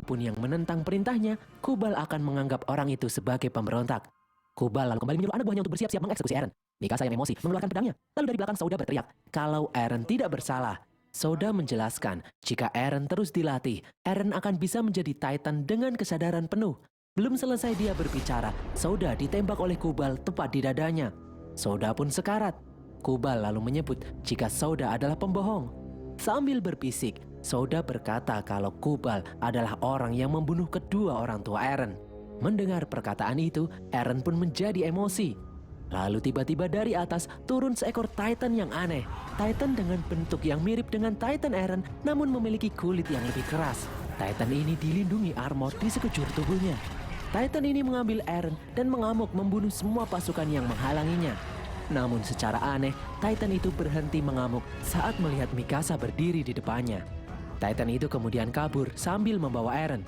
Siapapun yang menentang perintahnya, Kubal akan menganggap orang itu sebagai pemberontak. Kubal lalu kembali menyuruh anak buahnya untuk bersiap-siap mengeksekusi Eren. Mikasa yang emosi mengeluarkan pedangnya. Lalu dari belakang Souda berteriak, kalau Eren tidak bersalah. Souda menjelaskan, jika Eren terus dilatih, Eren akan bisa menjadi Titan dengan kesadaran penuh. Belum selesai dia berbicara, Souda ditembak oleh Kubal tepat di dadanya. Souda pun sekarat. Kubal lalu menyebut jika Souda adalah pembohong. Sambil berbisik, Souda berkata kalau Kubal adalah orang yang membunuh kedua orang tua Eren. Mendengar perkataan itu, Eren pun menjadi emosi. Lalu tiba-tiba dari atas turun seekor Titan yang aneh. Titan dengan bentuk yang mirip dengan Titan Eren, namun memiliki kulit yang lebih keras. Titan ini dilindungi armor di sekujur tubuhnya. Titan ini mengambil Eren dan mengamuk membunuh semua pasukan yang menghalanginya. Namun secara aneh, Titan itu berhenti mengamuk saat melihat Mikasa berdiri di depannya. Titan itu kemudian kabur sambil membawa Eren.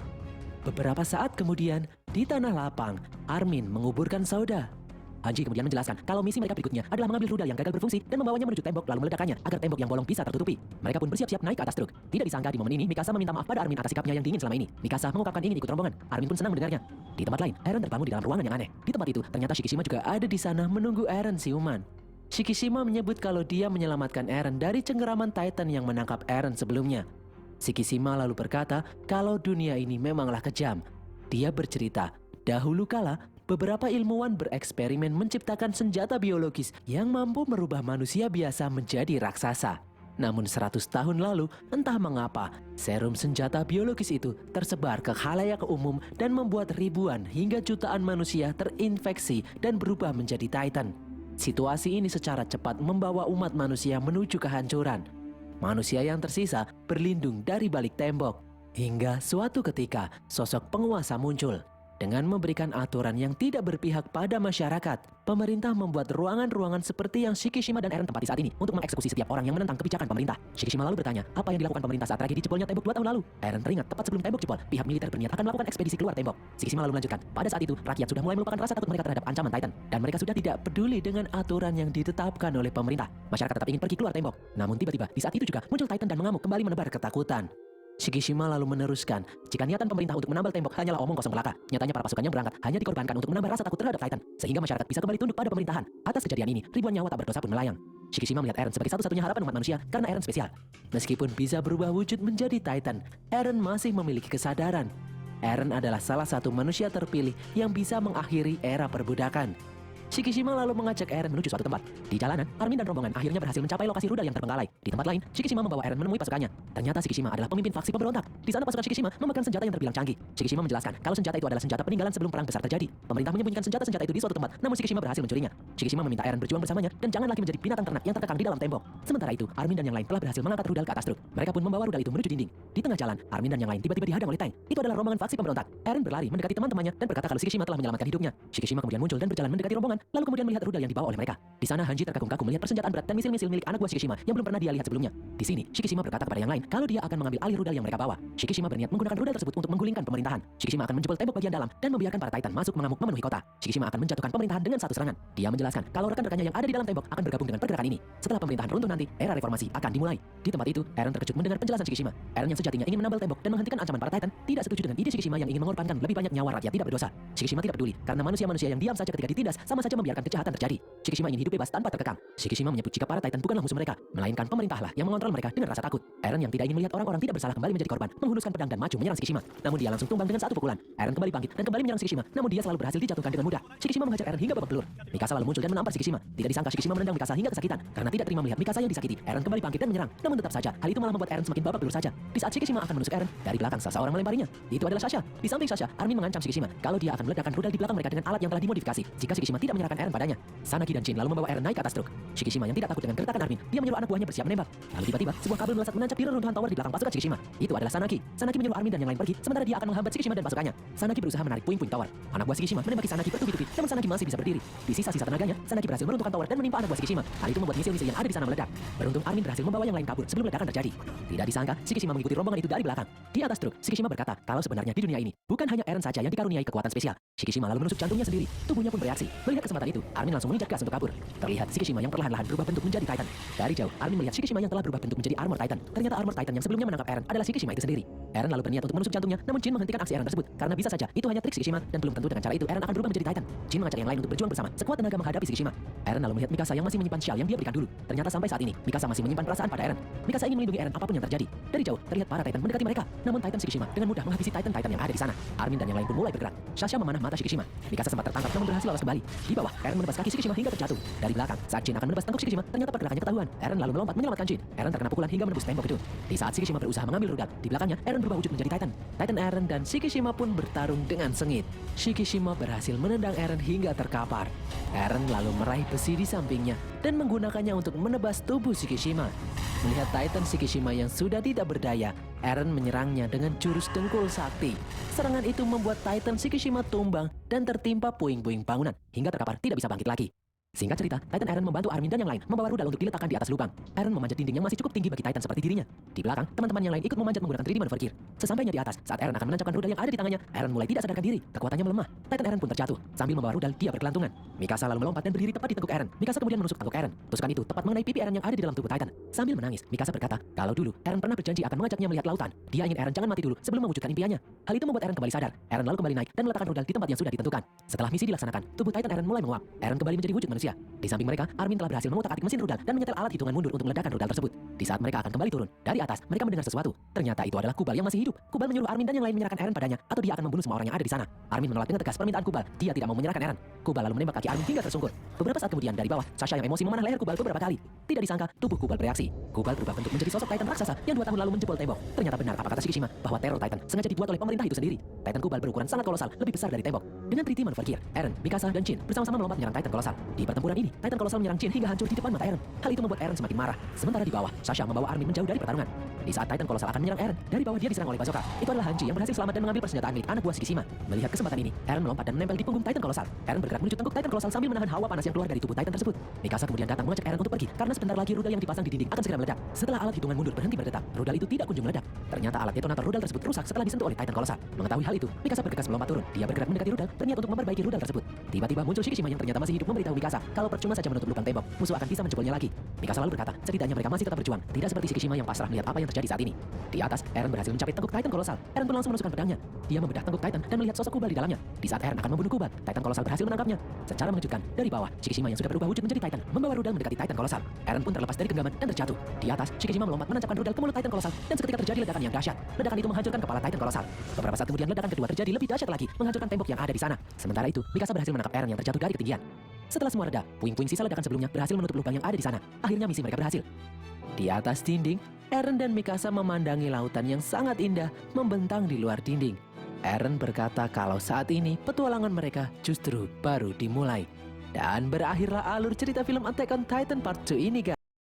Beberapa saat kemudian, di tanah lapang, Armin menguburkan Souda. Hanji kemudian menjelaskan kalau misi mereka berikutnya adalah mengambil rudal yang gagal berfungsi dan membawanya menuju tembok lalu meledakkannya agar tembok yang bolong bisa tertutupi. Mereka pun bersiap-siap naik ke atas truk. Tidak disangka di momen ini Mikasa meminta maaf pada Armin atas sikapnya yang dingin selama ini. Mikasa mengungkapkan ingin ikut rombongan. Armin pun senang mendengarnya. Di tempat lain, Eren terbangun di dalam ruangan yang aneh. Di tempat itu, ternyata Shikishima juga ada di sana menunggu Eren siuman. Shikishima menyebut kalau dia menyelamatkan Eren dari cengkeraman Titan yang menangkap Eren sebelumnya. Shikishima lalu berkata kalau dunia ini memanglah kejam. Dia bercerita, dahulu kala beberapa ilmuwan bereksperimen menciptakan senjata biologis yang mampu merubah manusia biasa menjadi raksasa. Namun 100 tahun lalu, entah mengapa, serum senjata biologis itu tersebar ke khalayak umum dan membuat ribuan hingga jutaan manusia terinfeksi dan berubah menjadi Titan. Situasi ini secara cepat membawa umat manusia menuju kehancuran. Manusia yang tersisa berlindung dari balik tembok. Hingga suatu ketika, sosok penguasa muncul. Dengan memberikan aturan yang tidak berpihak pada masyarakat, pemerintah membuat ruangan-ruangan seperti yang Shikishima dan Eren tempati saat ini untuk mengeksekusi setiap orang yang menentang kebijakan pemerintah. Shikishima lalu bertanya, apa yang dilakukan pemerintah saat tragedi jebolnya tembok 2 tahun lalu? Eren teringat tepat sebelum tembok jebol, pihak militer berniat akan melakukan ekspedisi keluar tembok. Shikishima lalu melanjutkan, pada saat itu rakyat sudah mulai melupakan rasa takut mereka terhadap ancaman Titan, dan mereka sudah tidak peduli dengan aturan yang ditetapkan oleh pemerintah. Masyarakat tetap ingin pergi keluar tembok. Namun tiba-tiba di saat itu juga muncul Titan dan mengamuk kembali menebar ketakutan. Shikishima lalu meneruskan, jika niatan pemerintah untuk menambal tembok hanyalah omong kosong belaka, nyatanya para pasukan yang berangkat hanya dikorbankan untuk menambah rasa takut terhadap Titan, sehingga masyarakat bisa kembali tunduk pada pemerintahan. Atas kejadian ini, ribuan nyawa tak berdosa pun melayang. Shikishima melihat Eren sebagai satu-satunya harapan umat manusia karena Eren spesial. Meskipun bisa berubah wujud menjadi Titan, Eren masih memiliki kesadaran. Eren adalah salah satu manusia terpilih yang bisa mengakhiri era perbudakan. Shikishima lalu mengajak Eren menuju suatu tempat. Di jalanan, Armin dan rombongan akhirnya berhasil mencapai lokasi rudal yang terbengkalai. Di tempat lain, Shikishima membawa Eren menemui pasukannya. Ternyata Shikishima adalah pemimpin faksi pemberontak. Di sana pasukan Shikishima memegang senjata yang terbilang canggih. Shikishima menjelaskan kalau senjata itu adalah senjata peninggalan sebelum perang besar terjadi. Pemerintah menyembunyikan senjata-senjata itu di suatu tempat, namun Shikishima berhasil mencurinya. Shikishima meminta Eren berjuang bersamanya dan jangan lagi menjadi binatang ternak yang terkekang di dalam tembok. Sementara itu, Armin dan yang lain telah berhasil mengangkat rudal ke atas truk. Mereka pun membawa rudal itu menuju dinding. Di tengah jalan, Armin dan yang lain tiba-tiba dihadang oleh tank. Itu adalah rombongan faksi pemberontak. Eren berlari mendekati teman-temannya dan berkata kalau Shikishima telah menyelamatkan hidupnya. Shikishima kemudian muncul dan berjalan mendekati rombongan, lalu kemudian melihat rudal yang dibawa oleh mereka. Di sana Hanji terkagum-kagum melihat persenjataan berat dan misil-misil milik anak buah Shikishima yang belum pernah dia lihat sebelumnya. Di sini, Shikishima berkata kepada yang lain kalau dia akan mengambil alih rudal yang mereka bawa. Shikishima berniat menggunakan rudal tersebut untuk menggulingkan pemerintahan. Shikishima akan menjebol tembok bagian dalam dan membiarkan para Titan masuk mengamuk memenuhi kota. Shikishima akan menjatuhkan pemerintahan dengan satu serangan. Dia menjelaskan kalau rekan-rekannya yang ada di dalam tembok akan bergabung dengan pergerakan ini. Setelah pemerintahan runtuh nanti, era reformasi akan dimulai. Di tempat itu, Eren terkejut mendengar penjelasan Shikishima. Eren yang sejatinya ingin menambal tembok dan menghentikan ancaman para Titan tidak setuju dengan ide Shikishima yang ingin mengorbankan lebih banyak nyawa rakyat tidak berdosa. Shikishima tidak peduli karena manusia-manusia yang diam saja ketika ditindas sama saja membiarkan kejahatan terjadi. Shikishima ingin hidup bebas tanpa terkekang. Shikishima menyebut jika para Titan bukanlah musuh mereka, melainkan pemerintahlah yang mengontrol mereka dengan rasa takut. Eren yang tidak ingin melihat orang-orang tidak bersalah kembali menjadi korban, menghunuskan pedang dan maju menyerang Shikishima. Namun dia langsung tumbang dengan satu pukulan. Eren kembali bangkit dan kembali menyerang Shikishima, namun dia selalu berhasil dijatuhkan dengan mudah. Shikishima menghajar Eren hingga babak belur. Mikasa lalu muncul dan menampar Shikishima. Tidak disangka Shikishima menendang Mikasa hingga kesakitan. Karena tidak terima melihat Mikasa yang disakiti, Eren kembali bangkit dan menyerang. Namun tetap saja, hal itu malah membuat Eren semakin babak belur saja. Di saat Shikishima akan menusuk Eren, dari belakang seseorang melemparinya. Itu adalah Sasha. Di samping Sasha, Armin mengancam Shikishima kalau dia akan meledakkan rudal di belakang mereka dengan alat yang telah dimodifikasi jika Shikishima tidak menyerahkan Eren padanya. Sanaki dan Jin lalu membawa Eren naik ke atas truk. Shikishima yang tidak takut dengan gertakan Armin, dia menyuruh anak buahnya bersiap menembak. Lalu tiba-tiba sebuah kabel melesat menancap di reruntuhan tower di belakang pasukan Shikishima. Itu adalah Sanaki. Sanaki menyuruh Armin dan yang lain pergi, sementara dia akan menghambat Shikishima dan pasukannya. Sanaki berusaha menarik puing-puing tower. Anak buah Shikishima menembaki Sanaki bertubi-tubi, namun Sanaki masih bisa berdiri. Di sisa-sisa tenaganya, Sanaki berhasil meruntuhkan tower dan menimpa anak buah Shikishima. Hal itu membuat misil-misil yang ada di sana meledak. Beruntung Armin berhasil membawa yang lain kabur sebelum ledakan terjadi. Tidak disangka, Shikishima mengikuti rombongan itu dari belakang. Di atas truk, Shikishima berkata kalau sebenarnya di dunia ini bukan hanya Eren saja yang dikaruniai kekuatan spesial. Shikishima lalu menusuk jantungnya sendiri. Tubuhnya pun bereaksi. Melihat Melihat kesempatan itu, Armin langsung menginjak gas untuk kabur. Terlihat Shikishima yang perlahan-lahan berubah bentuk menjadi Titan. Dari jauh, Armin melihat Shikishima yang telah berubah bentuk menjadi Armor Titan. Ternyata Armor Titan yang sebelumnya menangkap Eren adalah Shikishima itu sendiri. Eren lalu berniat untuk menusuk jantungnya, namun Jin menghentikan aksi Eren tersebut karena bisa saja itu hanya trik Shikishima dan belum tentu dengan cara itu Eren akan berubah menjadi Titan. Jin mengajak yang lain untuk berjuang bersama, sekuat tenaga menghadapi Shikishima. Eren lalu melihat Mikasa yang masih menyimpan syal yang dia berikan dulu. Ternyata sampai saat ini, Mikasa masih menyimpan perasaan pada Eren. Mikasa ingin melindungi Eren apapun yang terjadi. Dari jauh, terlihat para Titan mendekati mereka, namun Titan Shikishima dengan mudah menghabisi Titan-Titan yang ada di sana. Armin dan yang lain pun mulai bergerak. Sasha memanah mata Shikishima. Mikasa sempat tertangkap namun berhasil lolos kembali. Di bawah, Eren menebas kaki Shikishima hingga terjatuh. Dari belakang, saat Jin akan menebas tengkuk Shikishima, ternyata pergerakannya ketahuan. Eren lalu melompat menyelamatkan Jin. Eren terkena pukulan hingga menembus tembok gedung. Di saat Shikishima berusaha mengambil rudal, di belakangnya Eren berubah wujud menjadi Titan. Titan Eren dan Shikishima pun bertarung dengan sengit. Shikishima berhasil menendang Eren hingga terkapar. Eren lalu meraih besi di sampingnya dan menggunakannya untuk menebas tubuh Shikishima. Melihat Titan Shikishima yang sudah tidak berdaya, Eren menyerangnya dengan jurus dengkul sakti. Serangan itu membuat Titan Shikishima tumbang dan tertimpa puing-puing bangunan hingga terkapar tidak bisa bangkit lagi. Singkat cerita, Titan Eren membantu Armin dan yang lain membawa rudal untuk diletakkan di atas lubang. Eren memanjat dinding yang masih cukup tinggi bagi Titan seperti dirinya. Di belakang, teman-teman yang lain ikut memanjat menggunakan 3D maneuver gear. Sesampainya di atas, saat Eren akan menancapkan rudal yang ada di tangannya, Eren mulai tidak sadarkan diri. Kekuatannya melemah. Titan Eren pun terjatuh. Sambil membawa rudal, dia berkelantungan. Mikasa lalu melompat dan berdiri tepat di tengkuk Eren. Mikasa kemudian menusuk tengkuk Eren. Tusukan itu tepat mengenai pipi Eren yang ada di dalam tubuh Titan. Sambil menangis, Mikasa berkata, kalau dulu Eren pernah berjanji akan mengajaknya melihat lautan. Dia ingin Eren jangan mati dulu sebelum mewujudkan impiannya. Hal itu membuat Eren kembali sadar. Eren lalu kembali naik dan meletakkan rudal di tempat yang sudah ditentukan. Setelah misi dilaksanakan, tubuh Titan Eren mulai menguap. Eren kembali menjadi wujud manusia. Di samping mereka, Armin telah berhasil mengutak-atik mesin rudal dan menyetel alat hitungan mundur untuk meledakkan rudal tersebut. Di saat mereka akan kembali turun dari atas, mereka mendengar sesuatu. Ternyata itu adalah Kubal yang masih hidup. Kubal menyuruh Armin dan yang lain menyerahkan Eren padanya, atau dia akan membunuh semua orang yang ada di sana. Armin menolak dengan tegas permintaan Kubal. Dia tidak mau menyerahkan Eren. Kubal lalu menembak kaki Armin hingga tersungkur. Beberapa saat kemudian dari bawah, Sasha yang emosi memanah leher Kubal beberapa kali. Tidak disangka, tubuh Kubal bereaksi. Kubal berubah bentuk menjadi sosok Titan raksasa yang 2 tahun lalu menjebol tembok. Ternyata benar apa kata Shikishima bahwa teror Titan sengaja dibuat oleh pemerintah itu sendiri. Titan Kubal berukuran sangat kolosal, lebih besar dari tembok. Dengan 3D maneuver gear, Eren, Mikasa, dan Jin bersama-sama melompat menyerang Titan kolosal. Di pertempuran ini, Titan kolosal menyerang Jin hingga hancur di depan mata Eren. Hal itu membuat Eren semakin marah. Sementara di bawah, Sasha membawa Armin menjauh dari pertarungan. Di saat Titan kolosal akan menyerang Eren, dari bawah dia diserang oleh bazooka. Itu adalah Hanji yang berhasil selamat dan mengambil persenjataan milik anak buah Shikishima. Melihat kesempatan ini, Eren melompat dan menempel di punggung Titan kolosal. Eren bergerak menuju tengkuk Titan kolosal sambil menahan hawa panas yang keluar dari tubuh Titan tersebut. Mikasa kemudian datang mengajak Eren untuk pergi karena sebentar lagi rudal yang dipasang di dinding akan segera meledak. Setelah alat hitungan mundur berhenti berdetak, rudal itu tidak kunjung meledak. Ternyata alat detonator rudal tersebut rusak setelah disentuh oleh Titan kolosal. Mengetahui hal itu, Mikasa bergegas melompat turun. Dia bergerak mendekati rudal, berniat untuk memperbaiki rudal tersebut. Tiba-tiba muncul Shikishima yang ternyata masih hidup memberitahu Mikasa kalau percuma saja menutup lubang tembok, musuh akan bisa menjebolnya lagi. Mikasa lalu berkata, setidaknya mereka masih tetap berjuang, tidak seperti Shikishima yang pasrah melihat apa yang terjadi saat ini. Di atas, Eren berhasil mencapai tengkuk Titan kolosal. Eren pun langsung menusukkan pedangnya. Dia membedah tengkuk Titan dan melihat sosok Kubal di dalamnya. Di saat Eren akan membunuh Kubal, Titan kolosal berhasil menangkapnya. Secara mengejutkan, dari bawah, Shikishima yang sudah berubah wujud menjadi Titan membawa rudal mendekati Titan kolosal. Eren pun terlepas dari genggaman dan terjatuh. Di atas, Shikishima melompat menancapkan rudal ke mulut Titan kolosal dan seketika terjadi ledakan yang dahsyat. Ledakan itu menghancurkan kepala Titan kolosal. Beberapa saat kemudian ledakan kedua terjadi lebih dahsyat lagi, menghancurkan tembok yang ada di sana. Sementara itu, Mikasa berhasil menangkap Eren yang terjatuh dari ketinggian. Setelah semua reda, puing-puing sisa ledakan sebelumnya berhasil menutup lubang yang ada di sana. Akhirnya misi mereka berhasil. Di atas dinding, Eren dan Mikasa memandangi lautan yang sangat indah membentang di luar dinding. Eren berkata kalau saat ini petualangan mereka justru baru dimulai. Dan berakhirlah alur cerita film Attack on Titan Part 2 ini, guys.